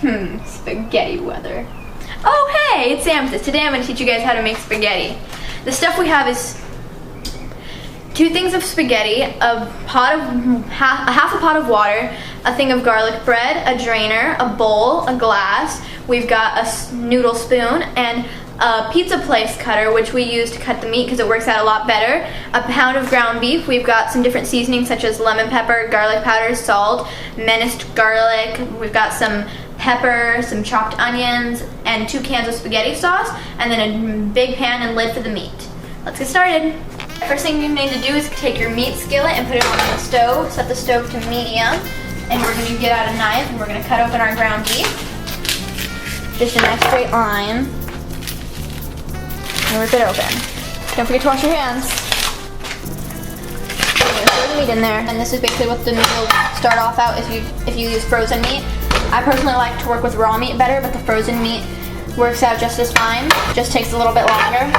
Spaghetti weather. Oh hey, it's Amethyst. Today I'm going to teach you guys how to make spaghetti. The stuff we have is 2 things of spaghetti, half a pot of water, a thing of garlic bread, a drainer, a bowl, a glass. We've got a noodle spoon and a pizza place cutter, which we use to cut the meat because it works out a lot better. A pound of ground beef. We've got some different seasonings such as lemon pepper, garlic powder, salt, minced garlic. We've got some pepper, some chopped onions, and 2 cans of spaghetti sauce, and then a big pan and lid for the meat. Let's get started. First thing you need to do is take your meat skillet and put it on the stove. Set the stove to medium, and we're going to get out a knife and we're going to cut open our ground beef. Just a nice straight line. And rip it open. Don't forget to wash your hands. We're going to throw the meat in there, and this is basically what the meat will start off out if you use frozen meat. I personally like to work with raw meat better, but the frozen meat works out just as fine. It just takes a little bit longer.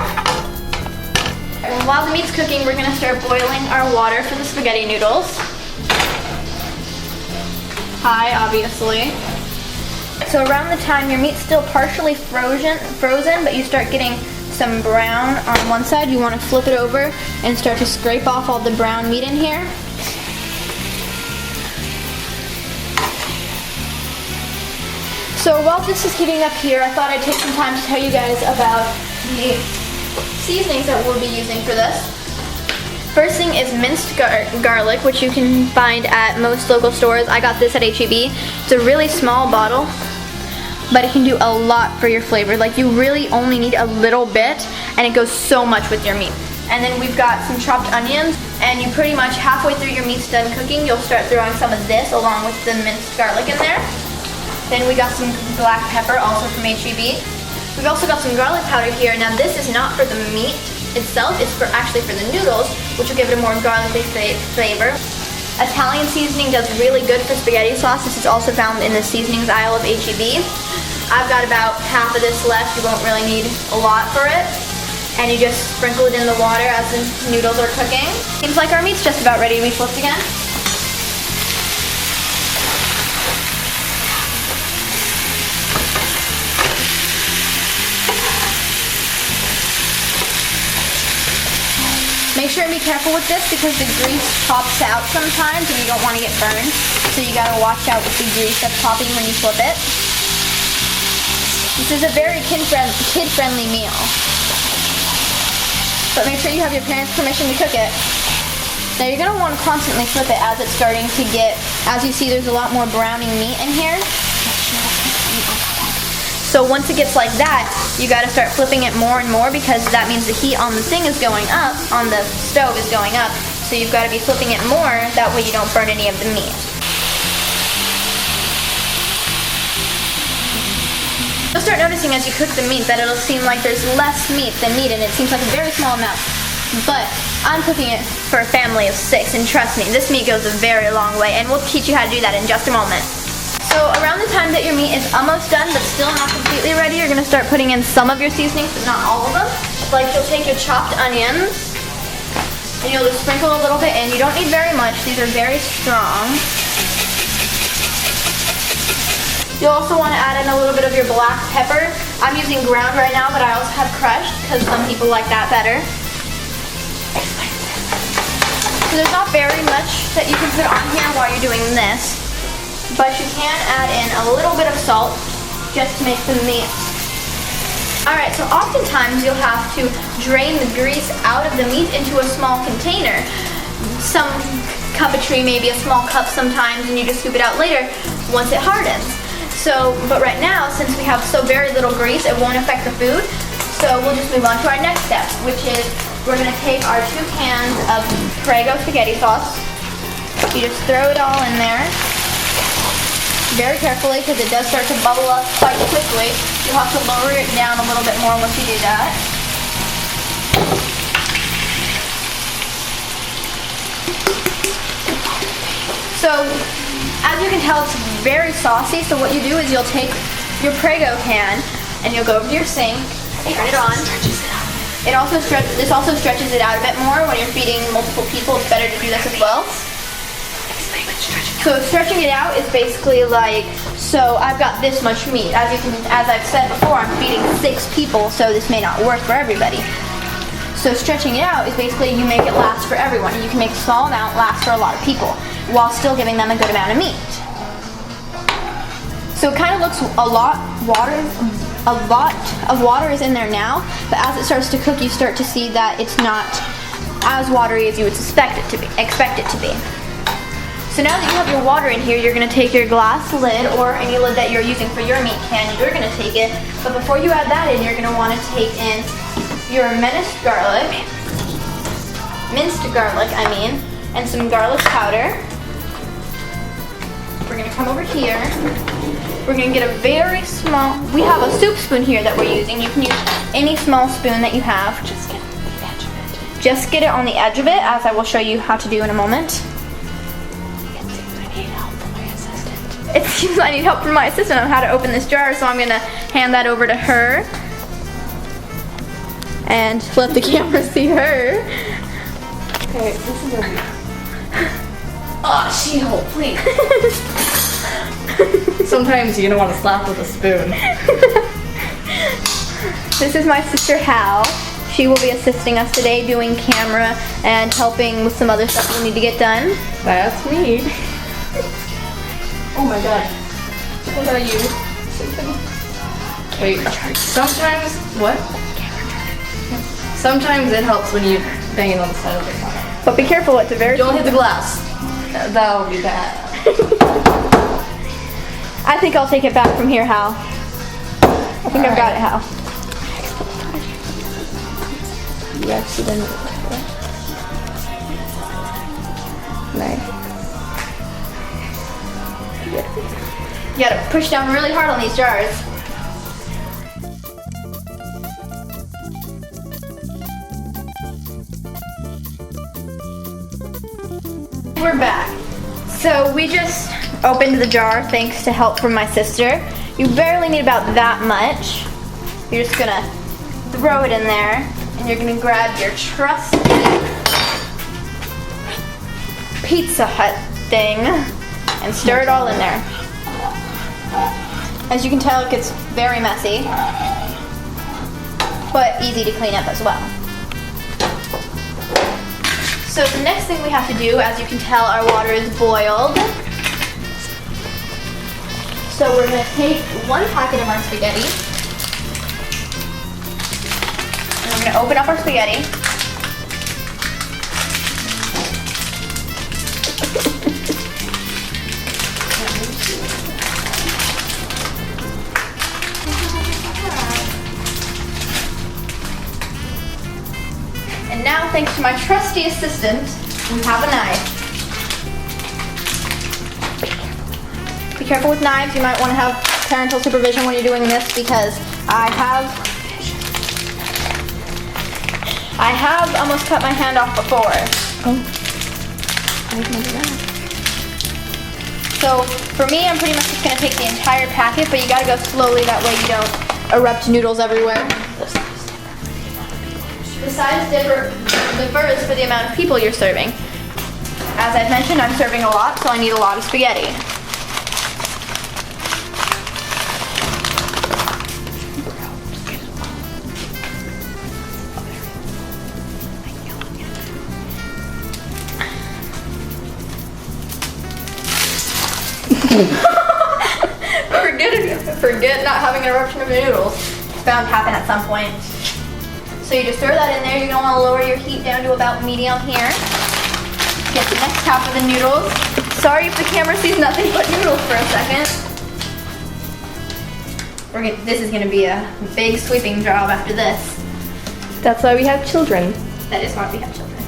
And while the meat's cooking, we're going to start boiling our water for the spaghetti noodles. High, obviously. So around the time your meat's still partially frozen, but you start getting some brown on one side, you want to flip it over and start to scrape off all the brown meat in here. So while this is heating up here, I thought I'd take some time to tell you guys about the seasonings that we'll be using for this. First thing is minced garlic, which you can find at most local stores. I got this at H-E-B. It's a really small bottle, but it can do a lot for your flavor. Like, you really only need a little bit, and it goes so much with your meat. And then we've got some chopped onions, and you pretty much halfway through your meat's done cooking, you'll start throwing some of this along with the minced garlic in there. Then we got some black pepper, also from H-E-B. We've also got some garlic powder here. Now this is not for the meat itself, it's actually for the noodles, which will give it a more garlicky flavor. Italian seasoning does really good for spaghetti sauce. This is also found in the seasonings aisle of H-E-B. I've got about half of this left. You won't really need a lot for it. And you just sprinkle it in the water as the noodles are cooking. Seems like our meat's just about ready to be flipped again. Make sure and be careful with this because the grease pops out sometimes and you don't want to get burned. So you gotta watch out with the grease that's popping when you flip it. This is a very kid-friendly meal. But make sure you have your parents' permission to cook it. Now you're gonna want to constantly flip it as it's starting to get, as you see there's a lot more browning meat in here. So once it gets like that, you gotta start flipping it more and more because that means the heat on the thing is going up, on the stove is going up. So you've gotta be flipping it more, that way you don't burn any of the meat. You'll start noticing as you cook the meat that it'll seem like there's less meat than meat, and it seems like a very small amount. But I'm cooking it for a family of 6, and trust me, this meat goes a very long way, and we'll teach you how to do that in just a moment. So around the time that your meat is almost done but still not completely ready, you're going to start putting in some of your seasonings, but not all of them. Like you'll take your chopped onions and you'll just sprinkle a little bit in. You don't need very much. These are very strong. You'll also want to add in a little bit of your black pepper. I'm using ground right now, but I also have crushed because some people like that better. So there's not very much that you can put on here while you're doing this. But you can add in a little bit of salt just to make the meat. Alright, so oftentimes you'll have to drain the grease out of the meat into a small container. Some cupetry, maybe a small cup sometimes, and you just scoop it out later once it hardens. So, but right now, since we have so very little grease, it won't affect the food. So we'll just move on to our next step, which is we're going to take our 2 cans of Prego spaghetti sauce. You just throw it all in there. Very carefully because it does start to bubble up quite quickly. You'll have to lower it down a little bit more once you do that. So, as you can tell, it's very saucy. So what you do is you'll take your Prego can and you'll go over to your sink, turn it on. This also stretches it out a bit more when you're feeding multiple people. It's better to do this as well. So stretching it out is basically like, so I've got this much meat. As I've said before, I'm feeding 6 people, so this may not work for everybody. So stretching it out is basically you make it last for everyone. You can make a small amount last for a lot of people while still giving them a good amount of meat. So it kind of looks a lot of water is in there now, but as it starts to cook, you start to see that it's not as watery as you would expect it to be. So now that you have your water in here, you're going to take your glass lid or any lid that you're using for your meat can, and you're going to take it. But before you add that in, you're going to want to take in your minced garlic, and some garlic powder. We're going to come over here. We're going to get a very small, we have a soup spoon here that we're using. You can use any small spoon that you have. Just get the edge of it. Just get it on the edge of it, as I will show you how to do in a moment. It seems I need help from my assistant on how to open this jar, so I'm going to hand that over to her. And let the camera see her. Okay, this is over. Oh, She-Hulk, please. Sometimes you don't want to slap with a spoon. This is my sister Hal. She will be assisting us today doing camera and helping with some other stuff we need to get done. That's me. Oh my god. What are you? Wait, sometimes, what? Sometimes it helps when you bang it on the side of the counter. But be careful, it's a very... Don't hit the glass. That would be bad. I think I'll take it back from here, Hal. I think I've got it, Hal. You accidentally... Nice. You gotta push down really hard on these jars. We're back. So we just opened the jar thanks to help from my sister. You barely need about that much. You're just gonna throw it in there, and you're gonna grab your trusty Pizza Hut thing and stir it all in there. As you can tell, it gets very messy, but easy to clean up as well. So the next thing we have to do, as you can tell, our water is boiled. So we're going to take 1 packet of our spaghetti, and we're going to open up our spaghetti. And now, thanks to my trusty assistant, we have a knife. Be careful with knives. You might want to have parental supervision when you're doing this, because I have almost cut my hand off before. Oh, I didn't do that. So for me, I'm pretty much just going to take the entire packet, but you got to go slowly, that way you don't erupt noodles everywhere. The size differs for the amount of people you're serving. As I've mentioned, I'm serving a lot, so I need a lot of spaghetti. Forget not having an eruption of noodles. It's bound to happen at some point. So you just throw that in there. You're going to want to lower your heat down to about medium here. Get the next half of the noodles. Sorry if the camera sees nothing but noodles for a second. This is going to be a big sweeping job after this. That's why we have children. That is why we have children.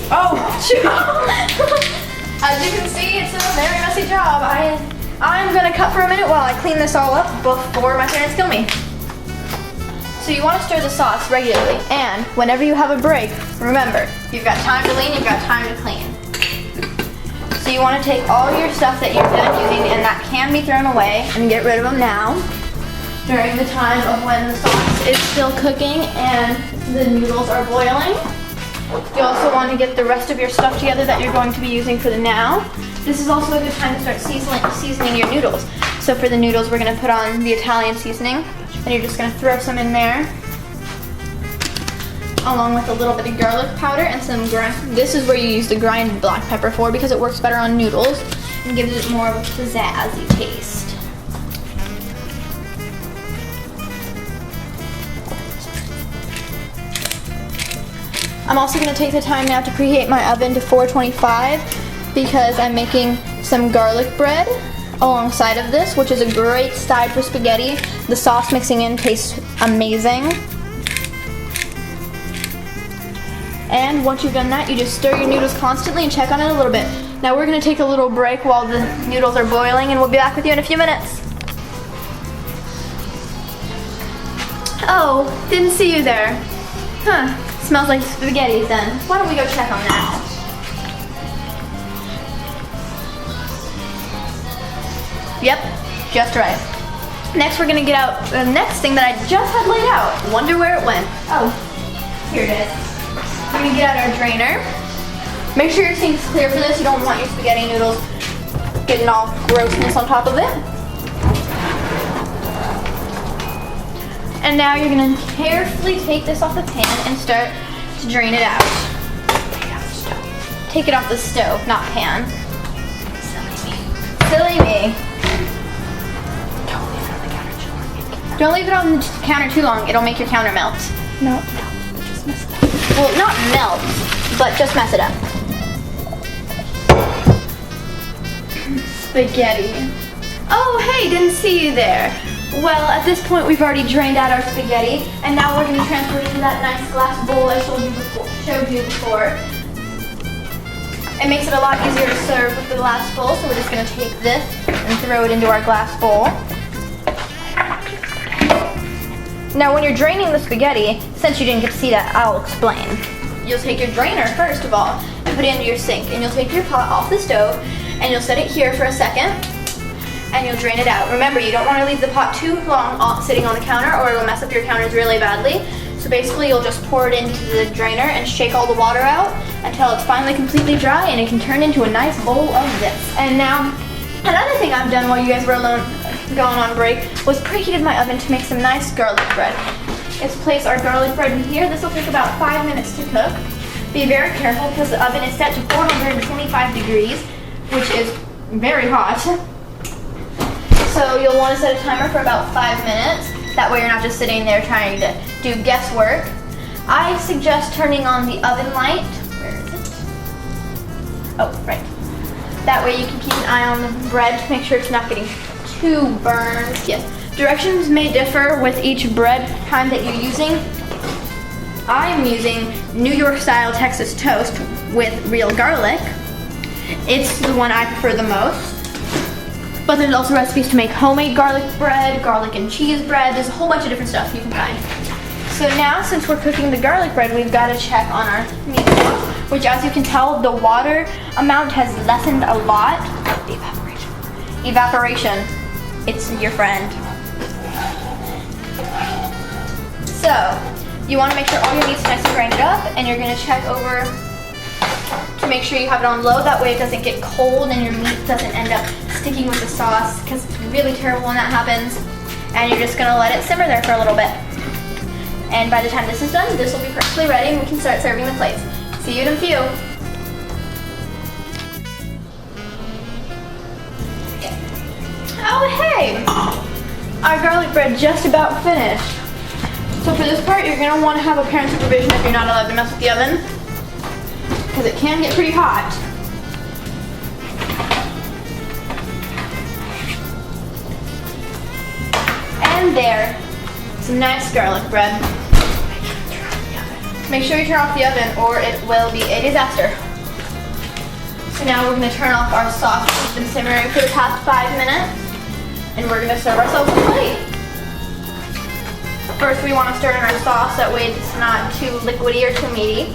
Oh, as you can see, it's a very messy job. I'm gonna cut for a minute while I clean this all up before my parents kill me. So you want to stir the sauce regularly, and whenever you have a break, remember, you've got time to lean, you've got time to clean. So you want to take all your stuff that you're done using and that can be thrown away and get rid of them now, during the time of when the sauce is still cooking and the noodles are boiling. You also want to get the rest of your stuff together that you're going to be using for the now. This is also a good time to start seasoning your noodles. So for the noodles, we're going to put on the Italian seasoning, and you're just going to throw some in there, along with a little bit of garlic powder and some this is where you use the ground black pepper for, because it works better on noodles and gives it more of a pizzazzy taste. I'm also going to take the time now to preheat my oven to 425 because I'm making some garlic bread alongside of this, which is a great side for spaghetti. The sauce mixing in tastes amazing. And once you've done that, you just stir your noodles constantly and check on it a little bit. Now we're going to take a little break while the noodles are boiling, and we'll be back with you in a few minutes. Oh, didn't see you there. Huh, smells like spaghetti then. Why don't we go check on that? Yep, just right. Next we're gonna get out the next thing that I just had laid out. Wonder where it went. Oh, here it is. We're gonna get out our drainer. Make sure your sink's clear for this. You don't want your spaghetti noodles getting all grossness on top of it. And now you're gonna carefully take this off the pan and start to drain it out. Take it off the stove, not pan. Silly me. Don't leave it on the counter too long. It'll make your counter melt. No, just mess it up. Well, not melt, but just mess it up. Spaghetti. Oh, hey, didn't see you there. Well, at this point, we've already drained out our spaghetti, and now we're going to transfer it into that nice glass bowl I showed you before. It makes it a lot easier to serve with the glass bowl, so we're just going to take this and throw it into our glass bowl. Now, when you're draining the spaghetti, since you didn't get to see that, I'll explain. You'll take your drainer, first of all, and put it into your sink, and you'll take your pot off the stove, and you'll set it here for a second, and you'll drain it out. Remember, you don't want to leave the pot too long sitting on the counter, or it'll mess up your counters really badly. So basically, you'll just pour it into the drainer and shake all the water out until it's finally completely dry, and it can turn into a nice bowl of this. And now, another thing I've done while you guys were going on break was preheated my oven to make some nice garlic bread. Let's place our garlic bread in here. This will take about 5 minutes to cook. Be very careful because the oven is set to 425 degrees, which is very hot. So you'll want to set a timer for about 5 minutes. That way you're not just sitting there trying to do guesswork. I suggest turning on the oven light. Where is it? Oh, right. That way you can keep an eye on the bread to make sure it's not getting too burned. Yes. Directions may differ with each bread kind that you're using. I'm using New York style Texas toast with real garlic. It's the one I prefer the most. But there's also recipes to make homemade garlic bread, garlic and cheese bread. There's a whole bunch of different stuff you can find. So now, since we're cooking the garlic bread, we've got to check on our meat sauce, which, as you can tell, the water amount has lessened a lot. Evaporation. It's your friend. So, you want to make sure all your meat's nice and grinded up, and you're going to check over to make sure you have it on low. That way it doesn't get cold and your meat doesn't end up sticking with the sauce, because it's really terrible when that happens. And you're just going to let it simmer there for a little bit. And by the time this is done, this will be perfectly ready and we can start serving the plates. See you in a few. Oh, hey! Our garlic bread just about finished. So for this part, you're going to want to have a parent supervision if you're not allowed to mess with the oven, because it can get pretty hot. And there, some nice garlic bread. Make sure you turn off the oven or it will be a disaster. So now we're going to turn off our sauce, which has been simmering for the past 5 minutes, and we're going to serve ourselves a plate. First, we want to stir in our sauce, that way it's not too liquidy or too meaty.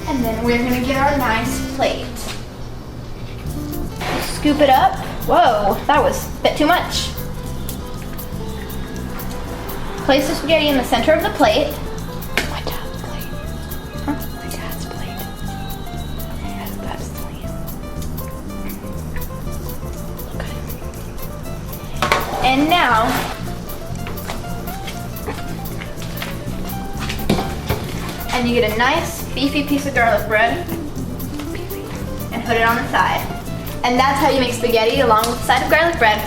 And then we're going to get our nice plate. Scoop it up. Whoa, that was a bit too much. Place the spaghetti in the center of the plate. My dad's plate. Huh? My dad's plate. Okay, that's plate. Okay. And now, and you get a nice beefy piece of garlic bread and put it on the side. And that's how you make spaghetti along with a side of garlic bread.